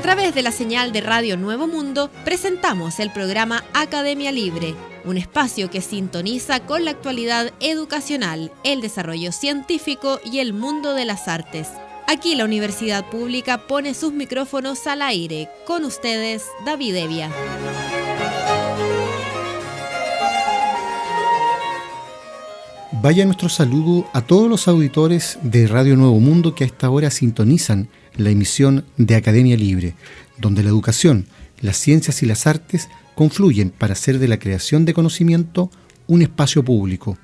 través de la señal de Radio Nuevo Mundo, presentamos el programa Academia Libre, un espacio que sintoniza con la actualidad educacional, el desarrollo científico y el mundo de las artes. Aquí la Universidad Pública pone sus micrófonos al aire. Con ustedes, David Evia. Vaya nuestro saludo a todos los auditores de Radio Nuevo Mundo que a esta hora sintonizan la emisión de Academia Libre, donde la educación, las ciencias y las artes confluyen para hacer de la creación de conocimiento un espacio público.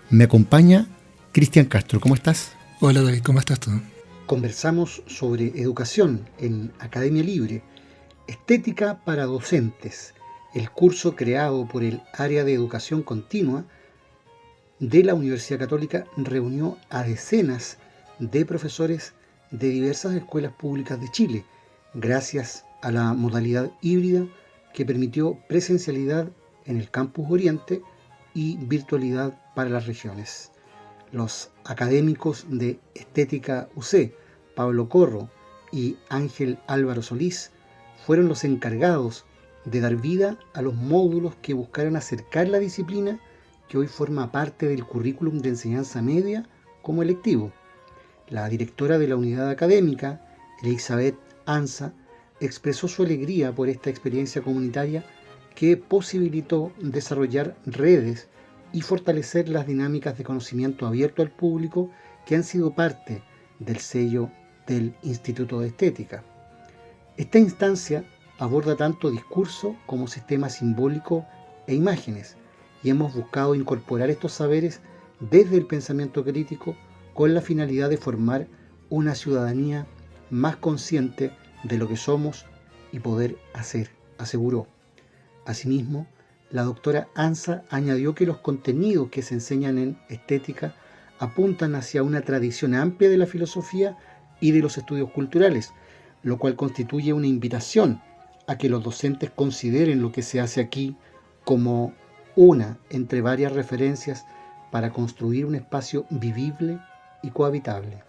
Me acompaña Cristian Castro. ¿Cómo estás? Hola David, ¿cómo estás tú? Conversamos sobre educación en Academia Libre, estética para docentes, el curso creado por el Área de Educación Continua de la Universidad Católica reunió a decenas de profesores de diversas escuelas públicas de Chile, gracias a la modalidad híbrida que permitió presencialidad en el Campus Oriente y virtualidad para las regiones. Los académicos de Estética UC, Pablo Corro y Ángel Álvaro Solís, fueron los encargados de dar vida a los módulos que buscaron acercar la disciplina que hoy forma parte del currículum de enseñanza media como electivo. La directora de la unidad académica, Elizabeth Anza, expresó su alegría por esta experiencia comunitaria que posibilitó desarrollar redes y fortalecer las dinámicas de conocimiento abierto al público que han sido parte del sello del Instituto de Estética. Esta instancia aborda tanto discurso como sistema simbólico e imágenes, y hemos buscado incorporar estos saberes desde el pensamiento crítico con la finalidad de formar una ciudadanía más consciente de lo que somos y poder hacer, aseguró. Asimismo, la doctora Anza añadió que los contenidos que se enseñan en estética apuntan hacia una tradición amplia de la filosofía y de los estudios culturales, lo cual constituye una invitación a que los docentes consideren lo que se hace aquí como una entre varias referencias para construir un espacio vivible y cohabitable.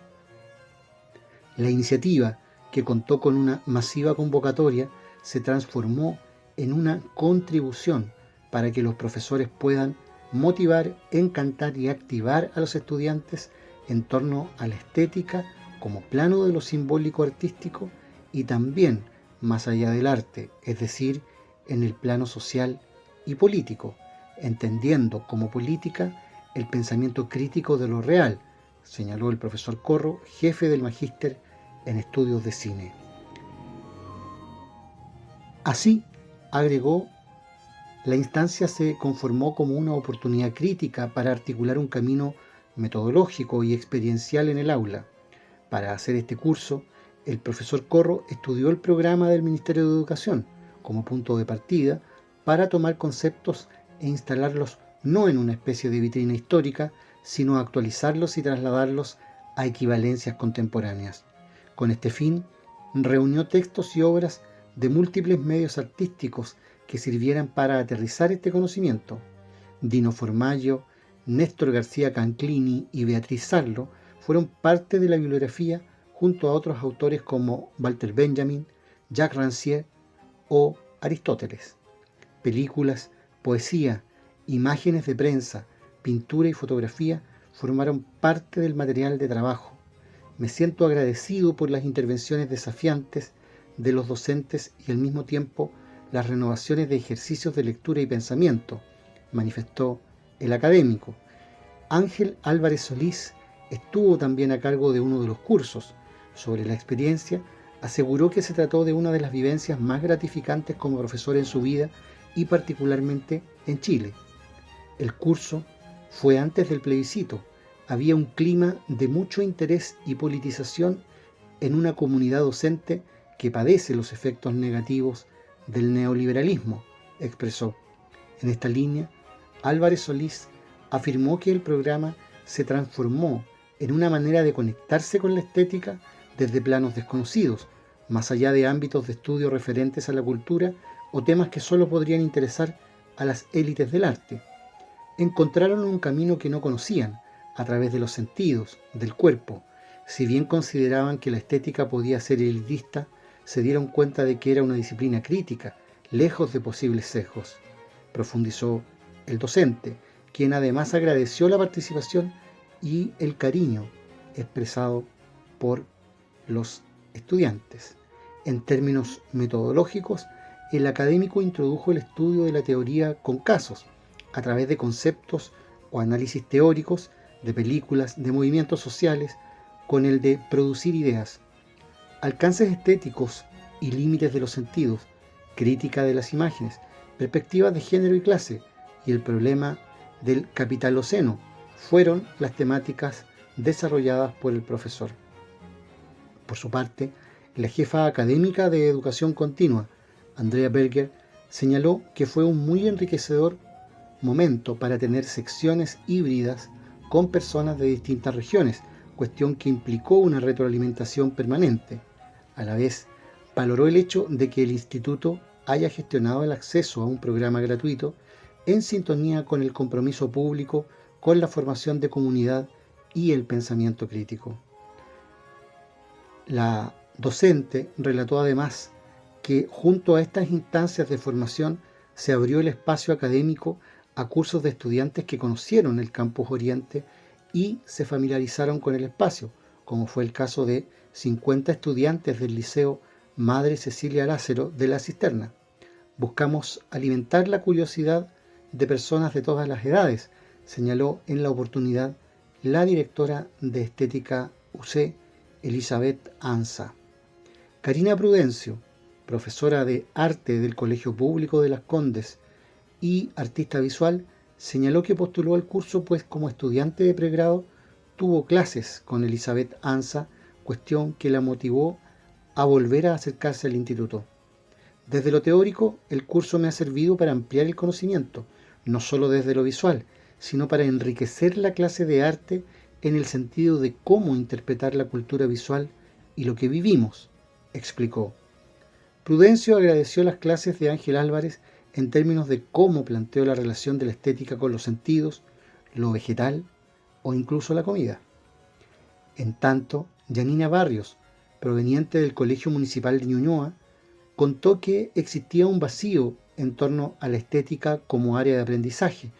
La iniciativa, que contó con una masiva convocatoria, se transformó en una contribución para que los profesores puedan motivar, encantar y activar a los estudiantes en torno a la estética como plano de lo simbólico artístico y también más allá del arte, es decir, en el plano social y político, entendiendo como política el pensamiento crítico de lo real, señaló el profesor Corro, jefe del magíster en estudios de cine. Así, agregó, la instancia se conformó como una oportunidad crítica para articular un camino metodológico y experiencial en el aula. Para hacer este curso, el profesor Corro estudió el programa del Ministerio de Educación como punto de partida para tomar conceptos e instalarlos no en una especie de vitrina histórica, sino actualizarlos y trasladarlos a equivalencias contemporáneas. Con este fin, reunió textos y obras de múltiples medios artísticos que sirvieran para aterrizar este conocimiento. Dino Formaggio, Néstor García Canclini y Beatriz Sarlo fueron parte de la bibliografía junto a otros autores como Walter Benjamin, Jacques Rancière o Aristóteles. Películas, poesía, imágenes de prensa, pintura y fotografía formaron parte del material de trabajo. Me siento agradecido por las intervenciones desafiantes de los docentes y al mismo tiempo las renovaciones de ejercicios de lectura y pensamiento, manifestó el académico. Ángel Álvarez Solís estuvo también a cargo de uno de los cursos. Sobre la experiencia, aseguró que se trató de una de las vivencias más gratificantes como profesor en su vida y particularmente en Chile. El curso fue antes del plebiscito. Había un clima de mucho interés y politización en una comunidad docente que padece los efectos negativos del neoliberalismo, expresó. En esta línea, Álvarez Solís afirmó que el programa se transformó en una manera de conectarse con la estética desde planos desconocidos, más allá de ámbitos de estudio referentes a la cultura o temas que solo podrían interesar a las élites del arte. Encontraron un camino que no conocían, a través de los sentidos, del cuerpo. Si bien consideraban que la estética podía ser elitista, se dieron cuenta de que era una disciplina crítica, lejos de posibles sesgos, profundizó el docente, quien además agradeció la participación y el cariño expresado por los estudiantes. En términos metodológicos, el académico introdujo el estudio de la teoría con casos, a través de conceptos o análisis teóricos de películas, de movimientos sociales, con el de producir ideas, alcances estéticos y límites de los sentidos, crítica de las imágenes, perspectivas de género y clase, y el problema del capitaloceno fueron las temáticas desarrolladas por el profesor. Por su parte, la jefa académica de educación continua, Andrea Berger, señaló que fue un muy enriquecedor momento para tener secciones híbridas con personas de distintas regiones, cuestión que implicó una retroalimentación permanente. A la vez, valoró el hecho de que el instituto haya gestionado el acceso a un programa gratuito en sintonía con el compromiso público con la formación de comunidad y el pensamiento crítico. La docente relató además que junto a estas instancias de formación se abrió el espacio académico a cursos de estudiantes que conocieron el Campus Oriente y se familiarizaron con el espacio, como fue el caso de 50 estudiantes del Liceo Madre Cecilia Lázaro de La Cisterna. Buscamos alimentar la curiosidad de personas de todas las edades, señaló en la oportunidad la directora de Estética UC, Elizabeth Anza. Karina Prudencio, profesora de arte del Colegio Público de Las Condes y artista visual, señaló que postuló al curso pues como estudiante de pregrado tuvo clases con Elizabeth Anza, cuestión que la motivó a volver a acercarse al instituto. Desde lo teórico, el curso me ha servido para ampliar el conocimiento, no solo desde lo visual, sino para enriquecer la clase de arte en el sentido de cómo interpretar la cultura visual y lo que vivimos, explicó. Prudencio agradeció las clases de Ángel Álvarez en términos de cómo planteó la relación de la estética con los sentidos, lo vegetal o incluso la comida. En tanto, Yanina Barrios, proveniente del Colegio Municipal de Ñuñoa, contó que existía un vacío en torno a la estética como área de aprendizaje,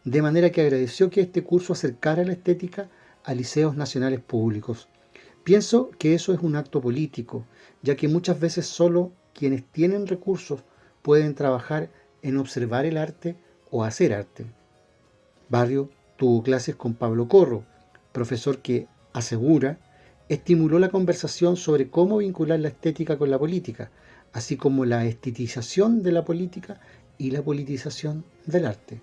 de manera que agradeció que este curso acercara la estética a liceos nacionales públicos. Pienso que eso es un acto político, ya que muchas veces solo quienes tienen recursos pueden trabajar en observar el arte o hacer arte. Barrio tuvo clases con Pablo Corro, profesor que, asegura, estimuló la conversación sobre cómo vincular la estética con la política, así como la estetización de la política y la politización del arte.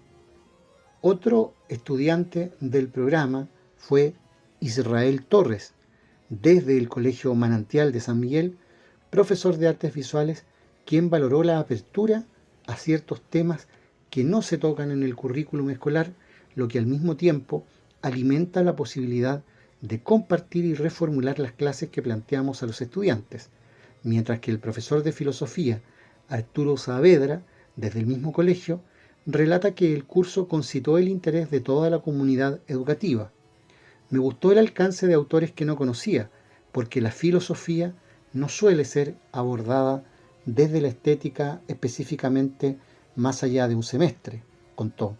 Otro estudiante del programa fue Israel Torres, desde el Colegio Manantial de San Miguel, profesor de artes visuales, quien valoró la apertura a ciertos temas que no se tocan en el currículum escolar, lo que al mismo tiempo alimenta la posibilidad de compartir y reformular las clases que planteamos a los estudiantes, mientras que el profesor de filosofía, Arturo Saavedra, desde el mismo colegio, relata que el curso concitó el interés de toda la comunidad educativa. Me gustó el alcance de autores que no conocía, porque la filosofía no suele ser abordada desde la estética específicamente más allá de un semestre, contó.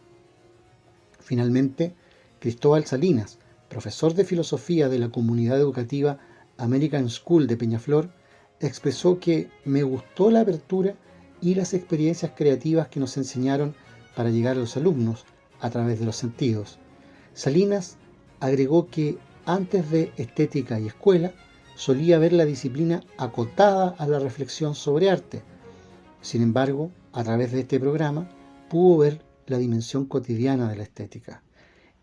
Finalmente, Cristóbal Salinas, profesor de filosofía de la comunidad educativa American School de Peñaflor, expresó que me gustó la apertura y las experiencias creativas que nos enseñaron para llegar a los alumnos a través de los sentidos. Salinas agregó que antes de estética y escuela solía ver la disciplina acotada a la reflexión sobre arte. Sin embargo, a través de este programa pudo ver la dimensión cotidiana de la estética.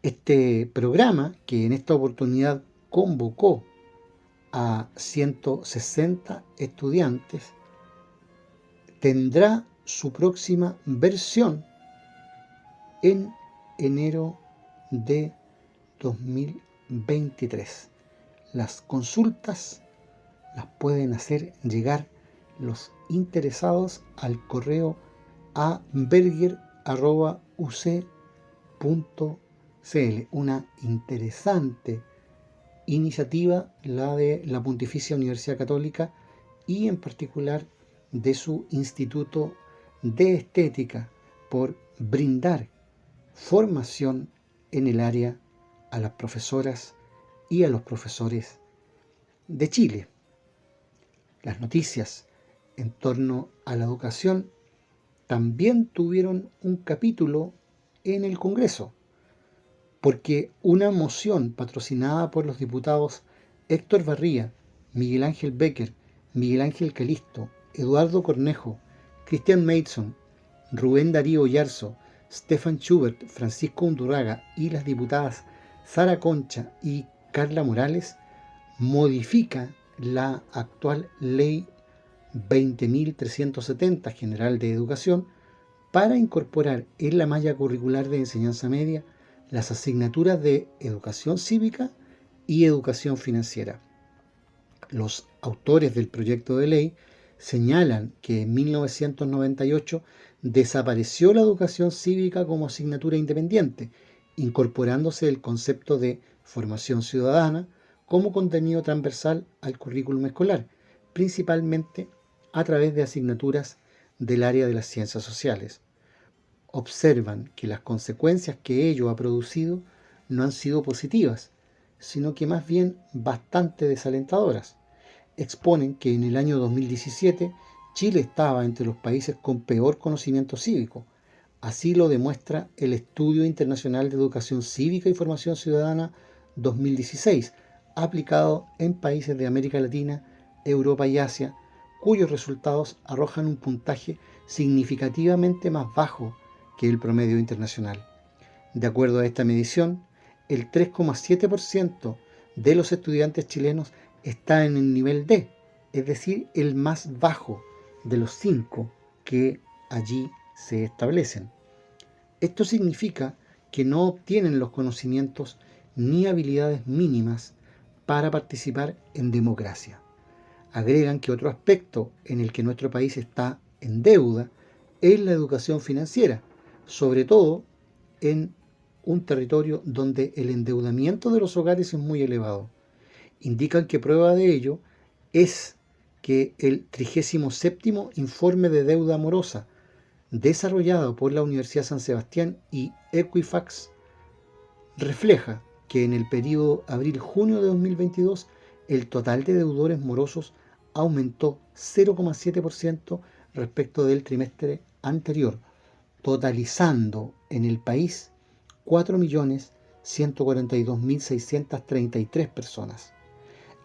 Este programa, que en esta oportunidad convocó a 160 estudiantes, tendrá su próxima versión en enero de 2023. Las consultas las pueden hacer llegar los interesados al correo a berger@uc.cl. Una interesante iniciativa, la de la Pontificia Universidad Católica y en particular de su Instituto de Estética por brindar formación en el área a las profesoras y a los profesores de Chile. Las noticias en torno a la educación también tuvieron un capítulo en el Congreso, porque una moción patrocinada por los diputados Héctor Barría, Miguel Ángel Becker, Miguel Ángel Calisto, Eduardo Cornejo, Cristian Mason, Rubén Darío Yarzo, Stefan Schubert, Francisco Undurraga y las diputadas Sara Concha y Carla Morales, modifica la actual Ley 20.370 General de Educación para incorporar en la malla curricular de enseñanza media las asignaturas de educación cívica y educación financiera. Los autores del proyecto de ley señalan que en 1998 desapareció la educación cívica como asignatura independiente, incorporándose el concepto de formación ciudadana como contenido transversal al currículum escolar, principalmente a través de asignaturas del área de las ciencias sociales. Observan que las consecuencias que ello ha producido no han sido positivas, sino que más bien bastante desalentadoras. Exponen que en el año 2017 Chile estaba entre los países con peor conocimiento cívico. Así lo demuestra el Estudio Internacional de Educación Cívica y Formación Ciudadana 2016, aplicado en países de América Latina, Europa y Asia, cuyos resultados arrojan un puntaje significativamente más bajo que el promedio internacional. De acuerdo a esta medición, el 3,7% de los estudiantes chilenos está en el nivel D, es decir, el más bajo de los 5 que allí se establecen. Esto significa que no obtienen los conocimientos ni habilidades mínimas para participar en democracia. Agregan que otro aspecto en el que nuestro país está en deuda es la educación financiera, sobre todo en un territorio donde el endeudamiento de los hogares es muy elevado. Indican que prueba de ello es que el 37º informe de deuda morosa desarrollado por la Universidad San Sebastián y Equifax refleja que en el periodo abril-junio de 2022 el total de deudores morosos aumentó 0,7% respecto del trimestre anterior, totalizando en el país 4.142.633 personas.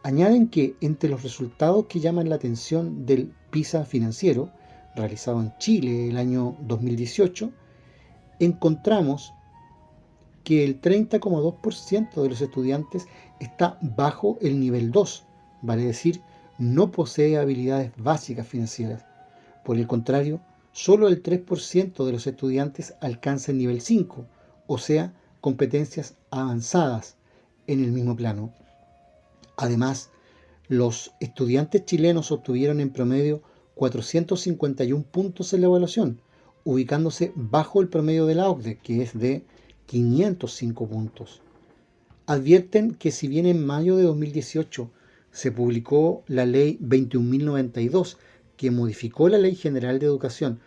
Añaden que entre los resultados que llaman la atención del PISA financiero, realizado en Chile el año 2018, encontramos que el 30,2% de los estudiantes está bajo el nivel 2, vale decir, no posee habilidades básicas financieras. Por el contrario, solo el 3% de los estudiantes alcanza el nivel 5, o sea, competencias avanzadas en el mismo plano. Además, los estudiantes chilenos obtuvieron en promedio 451 puntos en la evaluación, ubicándose bajo el promedio de la OCDE, que es de 505 puntos. Advierten que si bien en mayo de 2018 se publicó la Ley 21.092, que modificó la Ley General de Educación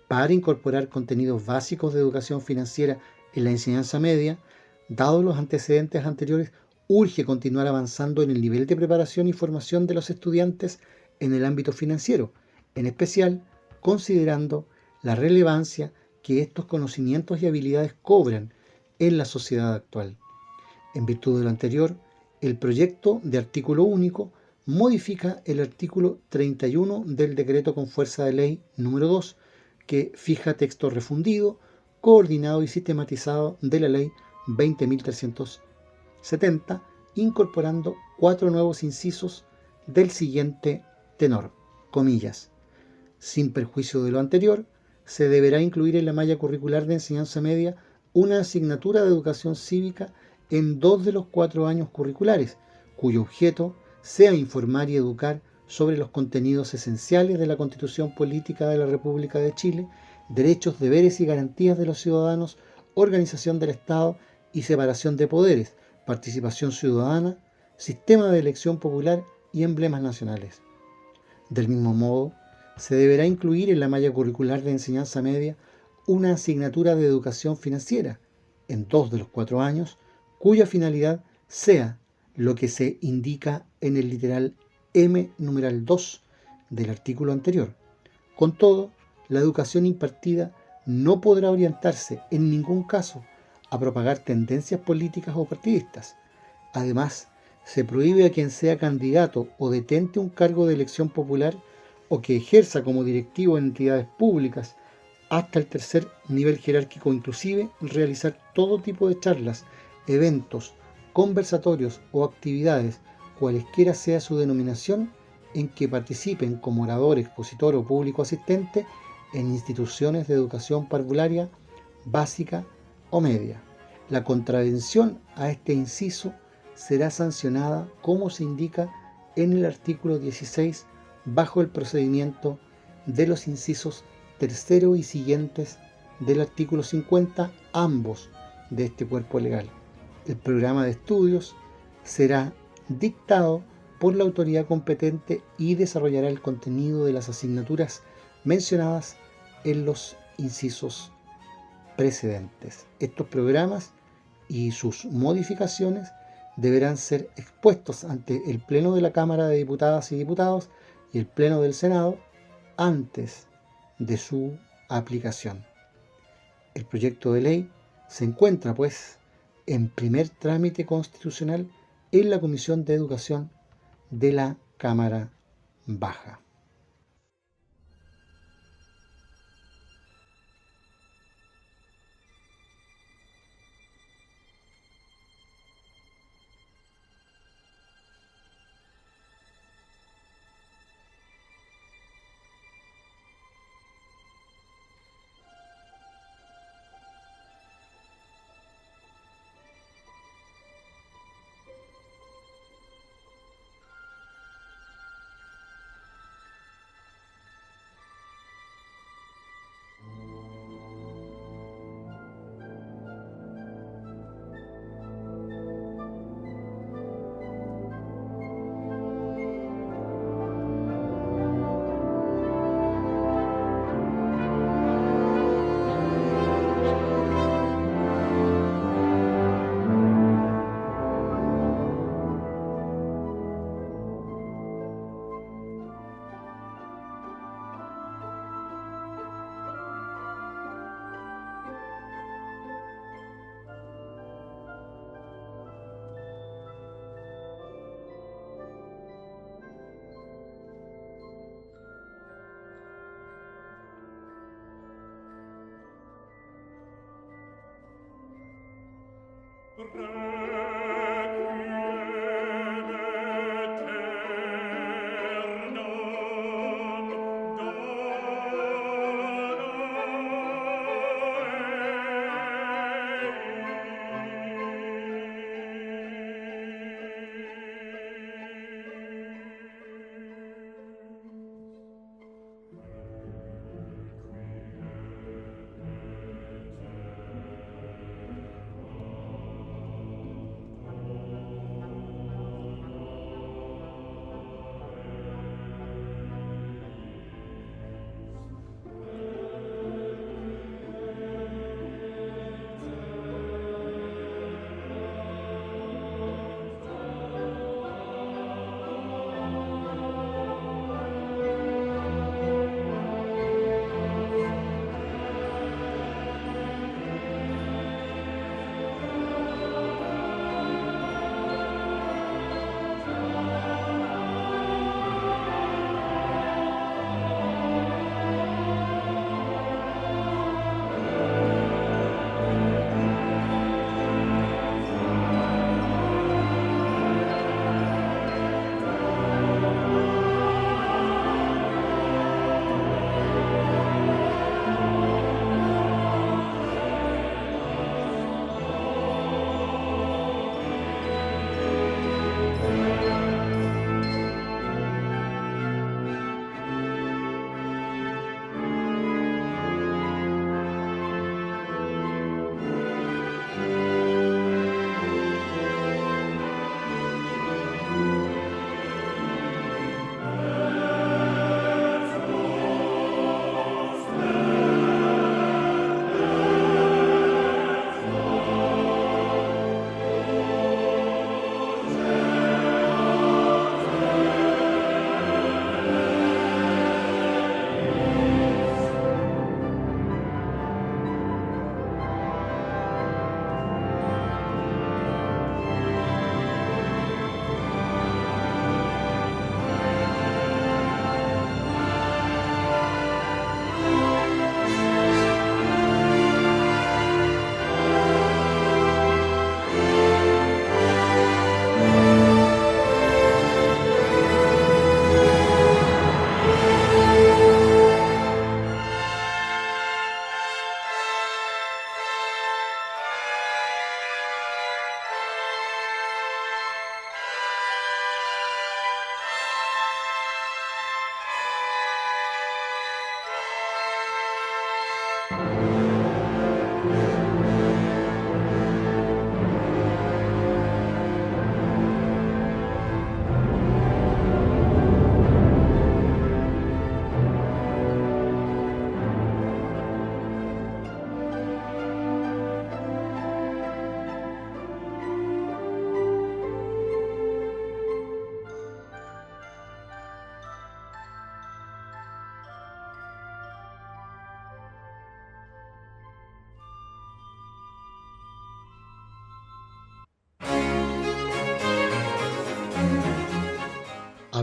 para incorporar contenidos básicos de educación financiera en la enseñanza media, dados los antecedentes anteriores, urge continuar avanzando en el nivel de preparación y formación de los estudiantes en el ámbito financiero, en especial considerando la relevancia que estos conocimientos y habilidades cobran en la sociedad actual. En virtud de lo anterior, el proyecto de artículo único modifica el artículo 31 del decreto con fuerza de ley número 2, que fija texto refundido, coordinado y sistematizado de la ley 20.370, incorporando 4 nuevos incisos del siguiente tenor, comillas: sin perjuicio de lo anterior, se deberá incluir en la malla curricular de enseñanza media una asignatura de educación cívica en 2 de los 4 años curriculares, cuyo objeto sea informar y educar sobre los contenidos esenciales de la Constitución Política de la República de Chile, derechos, deberes y garantías de los ciudadanos, organización del Estado y separación de poderes, participación ciudadana, sistema de elección popular y emblemas nacionales. Del mismo modo, se deberá incluir en la malla curricular de enseñanza media una asignatura de educación financiera en 2 de los 4 años, cuya finalidad sea lo que se indica en el literal M numeral 2 del artículo anterior. Con todo, la educación impartida no podrá orientarse en ningún caso a propagar tendencias políticas o partidistas. Además, se prohíbe a quien sea candidato o detente un cargo de elección popular o que ejerza como directivo en entidades públicas hasta el tercer nivel jerárquico, inclusive realizar todo tipo de charlas, eventos, conversatorios o actividades, cualesquiera sea su denominación, en que participen como orador, expositor o público asistente en instituciones de educación parvularia, básica o media. La contravención a este inciso será sancionada como se indica en el artículo 16 bajo el procedimiento de los incisos tercero y siguientes del artículo 50, ambos de este cuerpo legal. El programa de estudios será dictado por la autoridad competente y desarrollará el contenido de las asignaturas mencionadas en los incisos precedentes. Estos programas y sus modificaciones deberán ser expuestos ante el Pleno de la Cámara de Diputadas y Diputados y el Pleno del Senado antes de su aplicación. El proyecto de ley se encuentra, pues, en primer trámite constitucional en la Comisión de Educación de la Cámara Baja.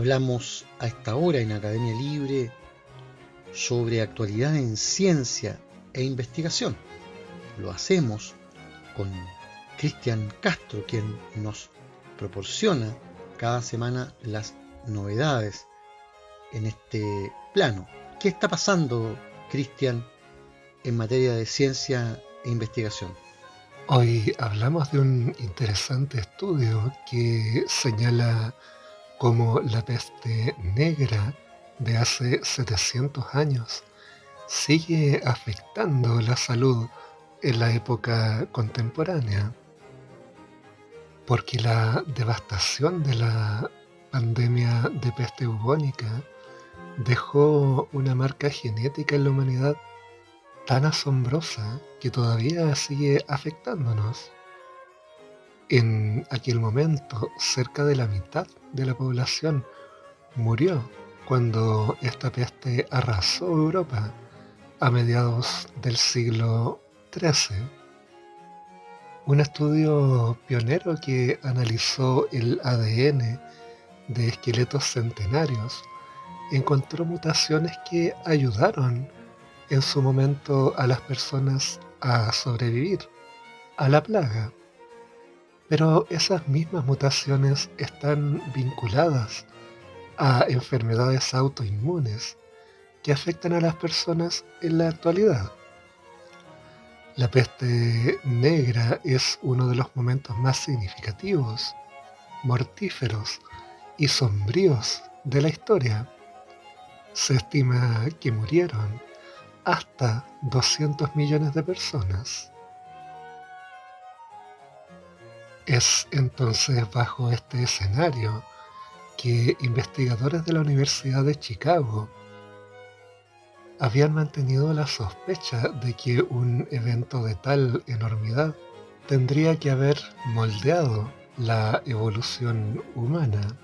Hablamos a esta hora en Academia Libre sobre actualidad en ciencia e investigación. Lo hacemos con Cristian Castro, quien nos proporciona cada semana las novedades en este plano. ¿Qué está pasando, Cristian, en materia de ciencia e investigación? Hoy hablamos de un interesante estudio que señala cómo la peste negra de hace 700 años sigue afectando la salud en la época contemporánea, porque la devastación de la pandemia de peste bubónica dejó una marca genética en la humanidad tan asombrosa que todavía sigue afectándonos. En aquel momento, cerca de la mitad de la población murió cuando esta peste arrasó Europa a mediados del siglo XIII. Un estudio pionero que analizó el ADN de esqueletos centenarios encontró mutaciones que ayudaron en su momento a las personas a sobrevivir a la plaga. Pero esas mismas mutaciones están vinculadas a enfermedades autoinmunes que afectan a las personas en la actualidad. La peste negra es uno de los momentos más significativos, mortíferos y sombríos de la historia. Se estima que murieron hasta 200 millones de personas. Es entonces bajo este escenario que investigadores de la Universidad de Chicago habían mantenido la sospecha de que un evento de tal enormidad tendría que haber moldeado la evolución humana.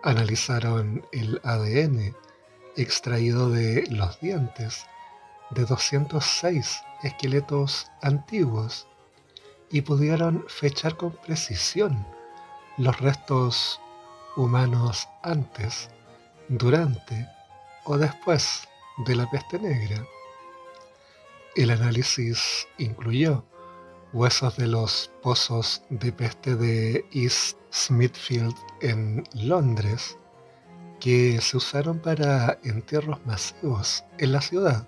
Analizaron el ADN extraído de los dientes de 206 esqueletos antiguos y pudieron fechar con precisión los restos humanos antes, durante o después de la peste negra. El análisis incluyó huesos de los pozos de peste de East Smithfield en Londres, que se usaron para entierros masivos en la ciudad,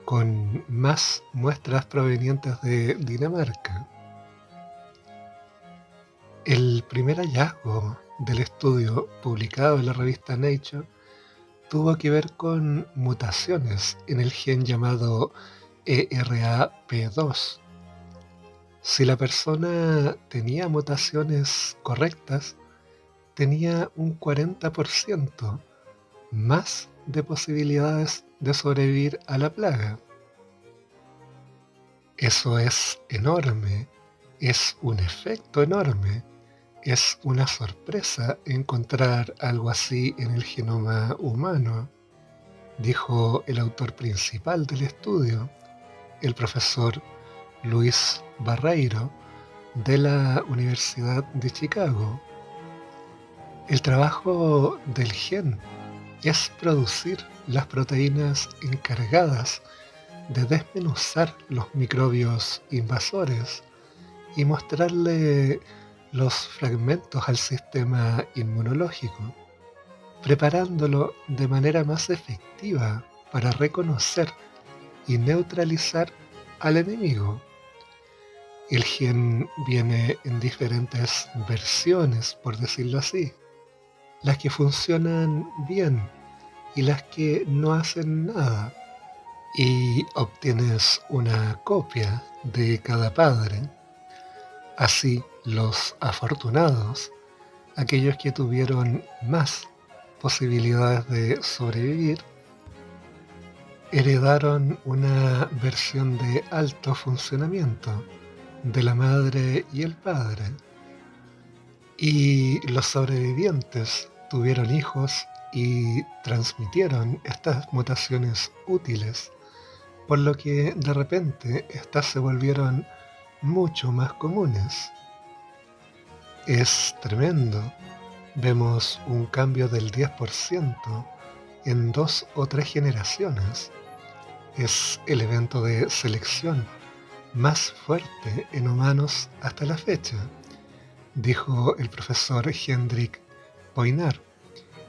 con más muestras provenientes de Dinamarca. El primer hallazgo del estudio, publicado en la revista Nature, tuvo que ver con mutaciones en el gen llamado ERAP2. Si la persona tenía mutaciones correctas, tenía un 40% más de posibilidades de sobrevivir a la plaga. Eso es enorme, es un efecto enorme, es una sorpresa encontrar algo así en el genoma humano, dijo el autor principal del estudio, el profesor Luis Barreiro, de la Universidad de Chicago. El trabajo del gen es producir las proteínas encargadas de desmenuzar los microbios invasores y mostrarle los fragmentos al sistema inmunológico, preparándolo de manera más efectiva para reconocer y neutralizar al enemigo. El gen viene en diferentes versiones, por decirlo así, las que funcionan bien y las que no hacen nada, y obtienes una copia de cada padre. Así, los afortunados, aquellos que tuvieron más posibilidades de sobrevivir, heredaron una versión de alto funcionamiento de la madre y el padre. Y los sobrevivientes tuvieron hijos y transmitieron estas mutaciones útiles, por lo que de repente estas se volvieron mucho más comunes. Es tremendo vemos un cambio del 10% en 2 o 3 generaciones. Es el evento de selección más fuerte en humanos hasta la fecha, dijo el profesor Hendrik Poinar,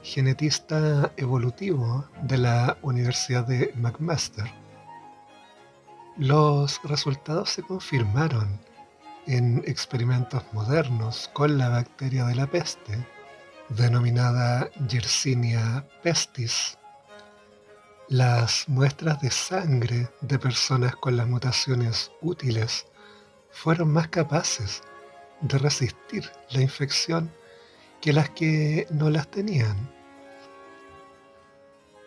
genetista evolutivo de la Universidad de McMaster. Los resultados se confirmaron en experimentos modernos con la bacteria de la peste, denominada Yersinia pestis. Las muestras de sangre de personas con las mutaciones útiles fueron más capaces de resistir la infección que las que no las tenían.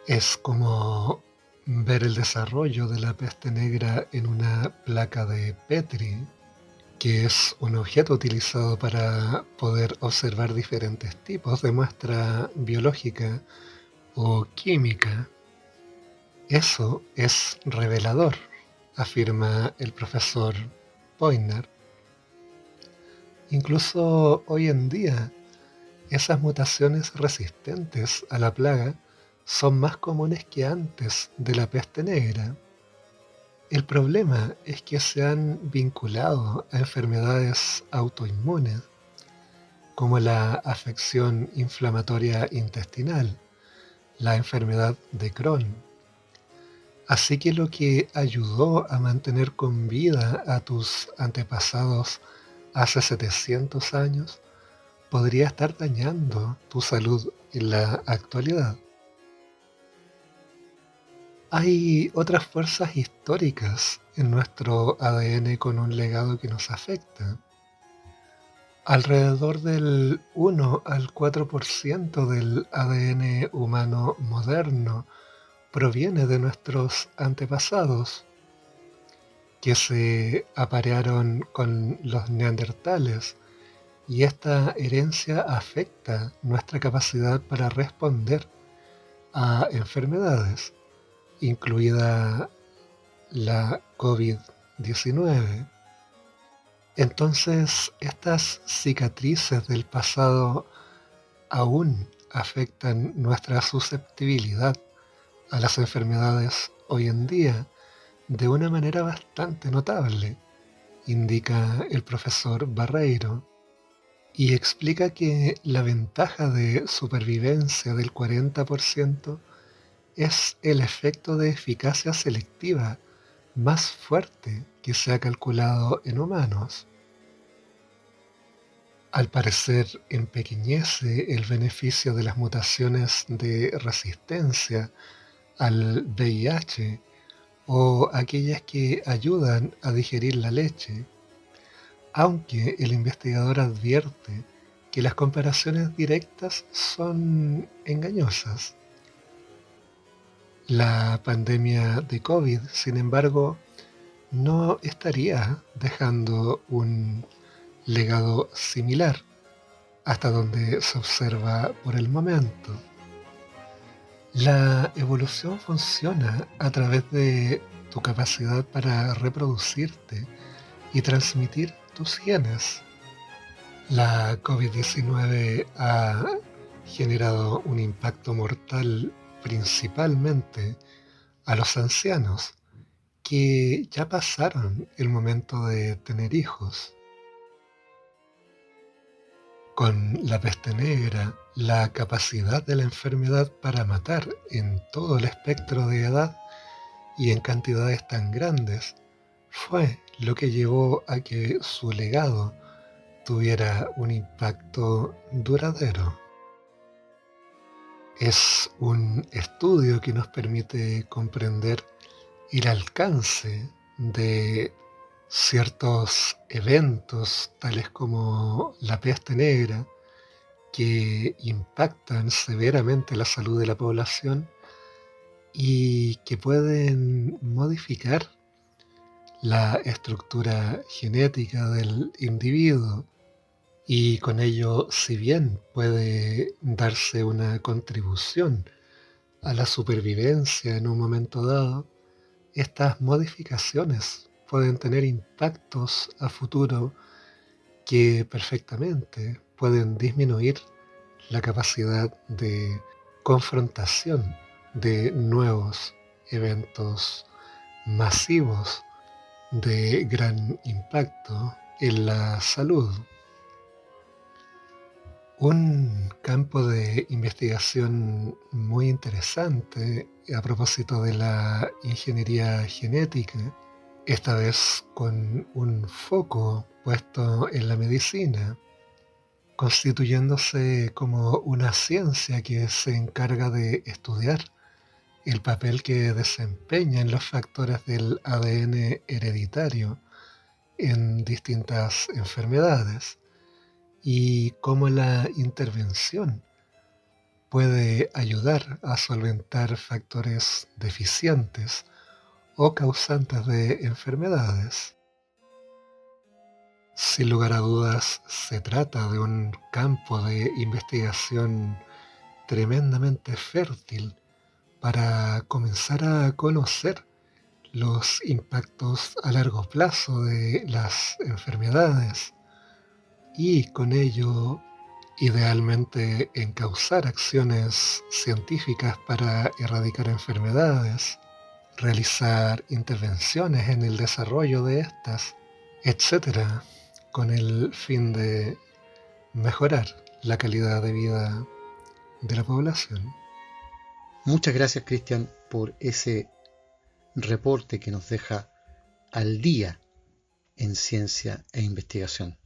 Es como ver el desarrollo de la peste negra en una placa de Petri, que es un objeto utilizado para poder observar diferentes tipos de muestra biológica o química. Eso es revelador, afirma el profesor Poinar. Incluso hoy en día, esas mutaciones resistentes a la plaga son más comunes que antes de la peste negra. El problema es que se han vinculado a enfermedades autoinmunes, como la afección inflamatoria intestinal, la enfermedad de Crohn. Así que lo que ayudó a mantener con vida a tus antepasados hace 700 años podría estar dañando tu salud en la actualidad. Hay otras fuerzas históricas en nuestro ADN con un legado que nos afecta. Alrededor del 1 al 4% del ADN humano moderno proviene de nuestros antepasados, que se aparearon con los neandertales, y esta herencia afecta nuestra capacidad para responder a enfermedades, incluida la COVID-19. Entonces, estas cicatrices del pasado aún afectan nuestra susceptibilidad a las enfermedades hoy en día de una manera bastante notable, indica el profesor Barreiro, y explica que la ventaja de supervivencia del 40% es el efecto de eficacia selectiva más fuerte que se ha calculado en humanos. Al parecer empequeñece el beneficio de las mutaciones de resistencia al VIH o aquellas que ayudan a digerir la leche, aunque el investigador advierte que las comparaciones directas son engañosas. La pandemia de COVID, sin embargo, no estaría dejando un legado similar, hasta donde se observa por el momento. La evolución funciona a través de tu capacidad para reproducirte y transmitir tus genes. La COVID-19 ha generado un impacto mortal principalmente a los ancianos que ya pasaron el momento de tener hijos. Con la peste negra, la capacidad de la enfermedad para matar en todo el espectro de edad y en cantidades tan grandes fue lo que llevó a que su legado tuviera un impacto duradero. Es un estudio que nos permite comprender el alcance de ciertos eventos, tales como la peste negra, que impactan severamente la salud de la población y que pueden modificar la estructura genética del individuo, y con ello, si bien puede darse una contribución a la supervivencia en un momento dado, estas modificaciones pueden tener impactos a futuro que perfectamente pueden disminuir la capacidad de confrontación de nuevos eventos masivos de gran impacto en la salud. Un campo de investigación muy interesante a propósito de la ingeniería genética, esta vez con un foco puesto en la medicina, constituyéndose como una ciencia que se encarga de estudiar el papel que desempeñan los factores del ADN hereditario en distintas enfermedades y cómo la intervención puede ayudar a solventar factores deficientes o causantes de enfermedades. Sin lugar a dudas, se trata de un campo de investigación tremendamente fértil para comenzar a conocer los impactos a largo plazo de las enfermedades y con ello idealmente encauzar acciones científicas para erradicar enfermedades, realizar intervenciones en el desarrollo de estas, etcétera, con el fin de mejorar la calidad de vida de la población. Muchas gracias, Cristian, por ese reporte que nos deja al día en ciencia e investigación.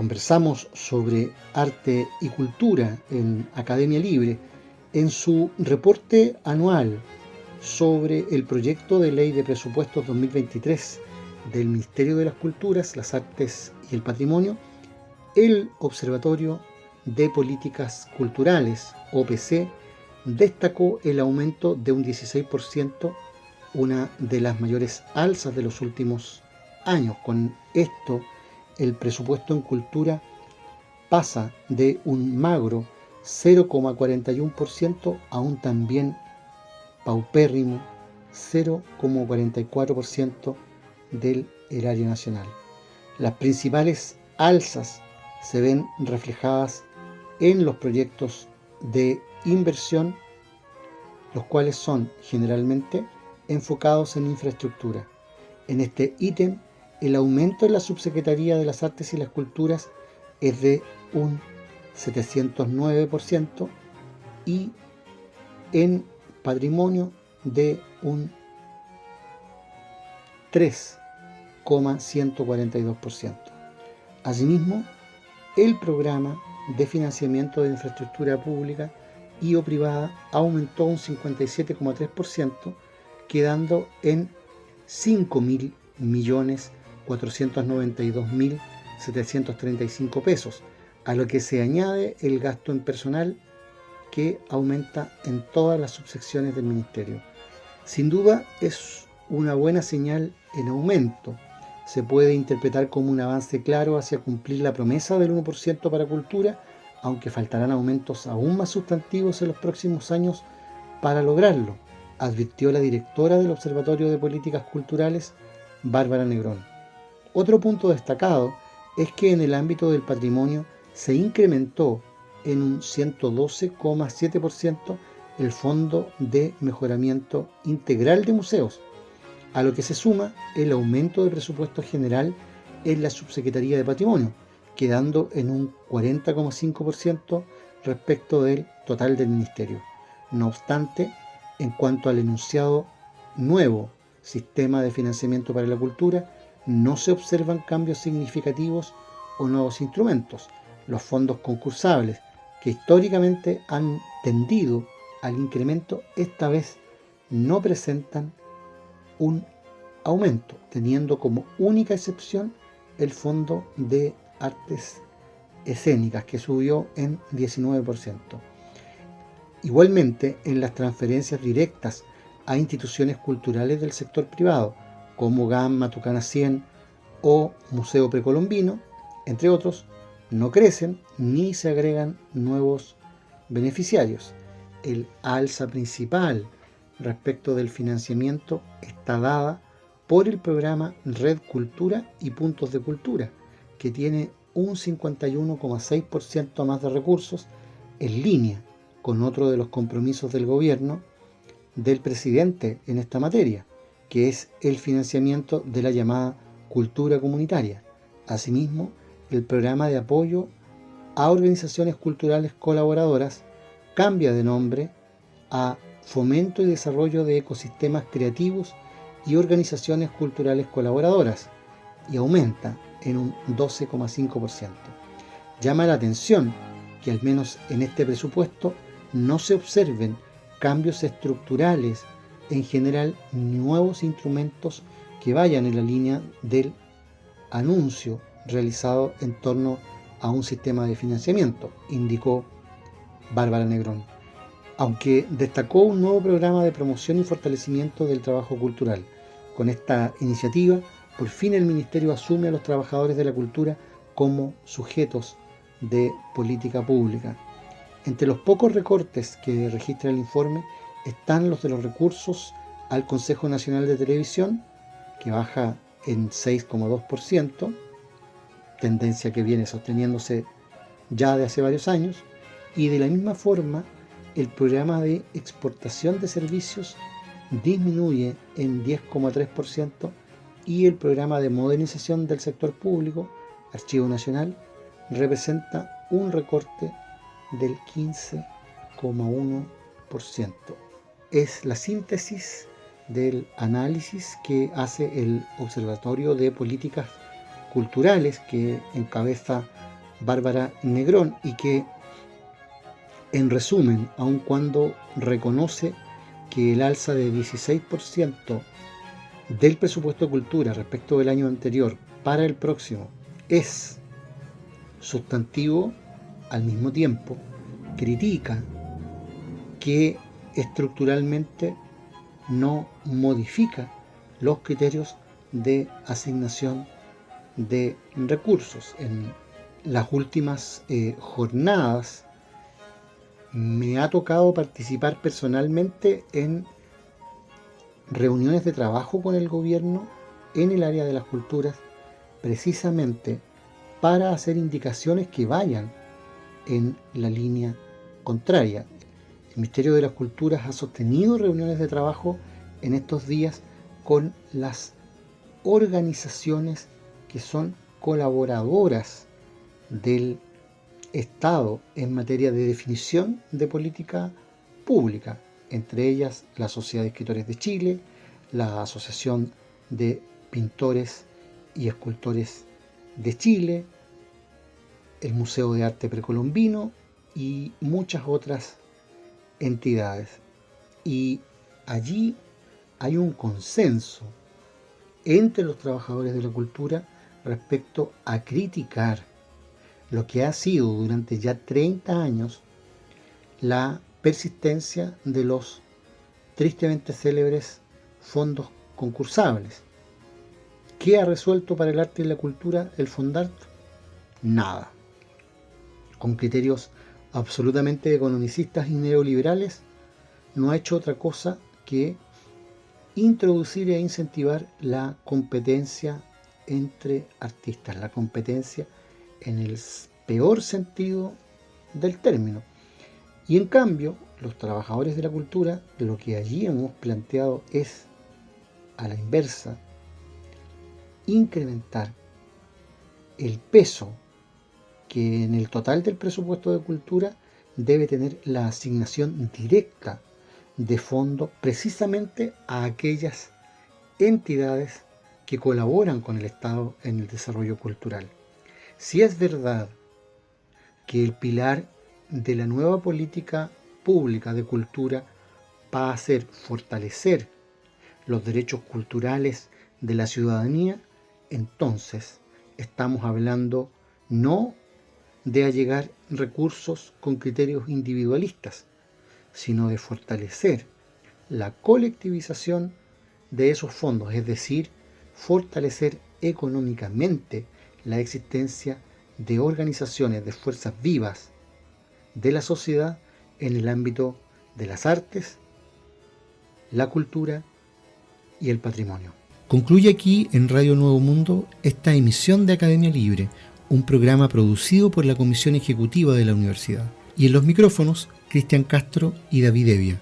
Conversamos sobre arte y cultura en Academia Libre en su reporte anual sobre el proyecto de ley de presupuestos 2023 del Ministerio de las Culturas, las Artes y el Patrimonio. El Observatorio de Políticas Culturales, OPC, destacó el aumento de un 16%, una de las mayores alzas de los últimos años. Con esto, el presupuesto en cultura pasa de un magro 0,41% a un también paupérrimo 0,44% del erario nacional. Las principales alzas se ven reflejadas en los proyectos de inversión, los cuales son generalmente enfocados en infraestructura. En este ítem, el aumento en la Subsecretaría de las Artes y las Culturas es de un 709% y en patrimonio de un 3,142%. Asimismo, el programa de financiamiento de infraestructura pública y o privada aumentó un 57,3%, quedando en 5.492.735 pesos, a lo que se añade el gasto en personal, que aumenta en todas las subsecciones del Ministerio. Sin duda es una buena señal en aumento. Se puede interpretar como un avance claro hacia cumplir la promesa del 1% para cultura, aunque faltarán aumentos aún más sustantivos en los próximos años para lograrlo, advirtió la directora del Observatorio de Políticas Culturales, Bárbara Negrón. Otro punto destacado es que en el ámbito del patrimonio se incrementó en un 112,7% el Fondo de Mejoramiento Integral de Museos, a lo que se suma el aumento de presupuesto general en la Subsecretaría de Patrimonio, quedando en un 40,5% respecto del total del Ministerio. No obstante, en cuanto al enunciado nuevo sistema de financiamiento para la cultura, no se observan cambios significativos o nuevos instrumentos. Los fondos concursables, que históricamente han tendido al incremento, esta vez no presentan un aumento, teniendo como única excepción el Fondo de Artes Escénicas, que subió en 19%. Igualmente, en las transferencias directas a instituciones culturales del sector privado, como GAM, Matucana 100 o Museo Precolombino, entre otros, no crecen ni se agregan nuevos beneficiarios. El alza principal respecto del financiamiento está dada por el programa Red Cultura y Puntos de Cultura, que tiene un 51,6% más de recursos, en línea con otro de los compromisos del gobierno del presidente en esta materia, que es el financiamiento de la llamada cultura comunitaria. Asimismo, el programa de apoyo a organizaciones culturales colaboradoras cambia de nombre a Fomento y Desarrollo de Ecosistemas Creativos y Organizaciones Culturales Colaboradoras y aumenta en un 12,5%. Llama la atención que al menos en este presupuesto no se observen cambios estructurales, en general nuevos instrumentos que vayan en la línea del anuncio realizado en torno a un sistema de financiamiento, indicó Bárbara Negrón, aunque destacó un nuevo programa de promoción y fortalecimiento del trabajo cultural. Con esta iniciativa, por fin el Ministerio asume a los trabajadores de la cultura como sujetos de política pública. Entre los pocos recortes que registra el informe están los de los recursos al Consejo Nacional de Televisión, que baja en 6,2%, tendencia que viene sosteniéndose ya de hace varios años, y de la misma forma el programa de exportación de servicios disminuye en 10,3% y el programa de modernización del sector público, Archivo Nacional, representa un recorte del 15,1%. Es la síntesis del análisis que hace el Observatorio de Políticas Culturales que encabeza Bárbara Negrón y que, en resumen, aun cuando reconoce que el alza de 16% del presupuesto de cultura respecto del año anterior para el próximo es sustantivo, al mismo tiempo critica que estructuralmente no modifica los criterios de asignación de recursos. En las últimas jornadas me ha tocado participar personalmente en reuniones de trabajo con el gobierno en el área de las culturas, precisamente para hacer indicaciones que vayan en la línea contraria. El Ministerio de las Culturas ha sostenido reuniones de trabajo en estos días con las organizaciones que son colaboradoras del Estado en materia de definición de política pública, entre ellas la Sociedad de Escritores de Chile, la Asociación de Pintores y Escultores de Chile, el Museo de Arte Precolombino y muchas otras entidades. Y allí hay un consenso entre los trabajadores de la cultura respecto a criticar lo que ha sido durante ya 30 años la persistencia de los tristemente célebres fondos concursables. ¿Qué ha resuelto para el arte y la cultura el Fondart? Nada. Con criterios absolutamente economicistas y neoliberales, no ha hecho otra cosa que introducir e incentivar la competencia entre artistas, la competencia en el peor sentido del término. Y en cambio, los trabajadores de la cultura, lo que allí hemos planteado es, a la inversa, incrementar el peso que en el total del presupuesto de cultura debe tener la asignación directa de fondos precisamente a aquellas entidades que colaboran con el Estado en el desarrollo cultural. Si es verdad que el pilar de la nueva política pública de cultura va a ser fortalecer los derechos culturales de la ciudadanía, entonces estamos hablando no de allegar recursos con criterios individualistas, sino de fortalecer la colectivización de esos fondos, es decir, fortalecer económicamente la existencia de organizaciones, de fuerzas vivas de la sociedad en el ámbito de las artes, la cultura y el patrimonio. Concluye aquí en Radio Nuevo Mundo esta emisión de Academia Libre, un programa producido por la Comisión Ejecutiva de la Universidad. Y en los micrófonos, Cristian Castro y David Evia.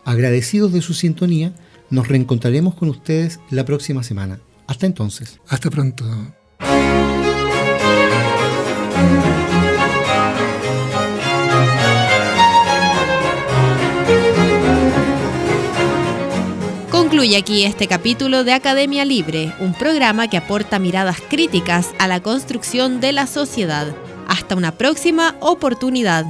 Agradecidos de su sintonía, nos reencontraremos con ustedes la próxima semana. Hasta entonces. Hasta pronto. Concluye aquí este capítulo de Academia Libre, un programa que aporta miradas críticas a la construcción de la sociedad. Hasta una próxima oportunidad.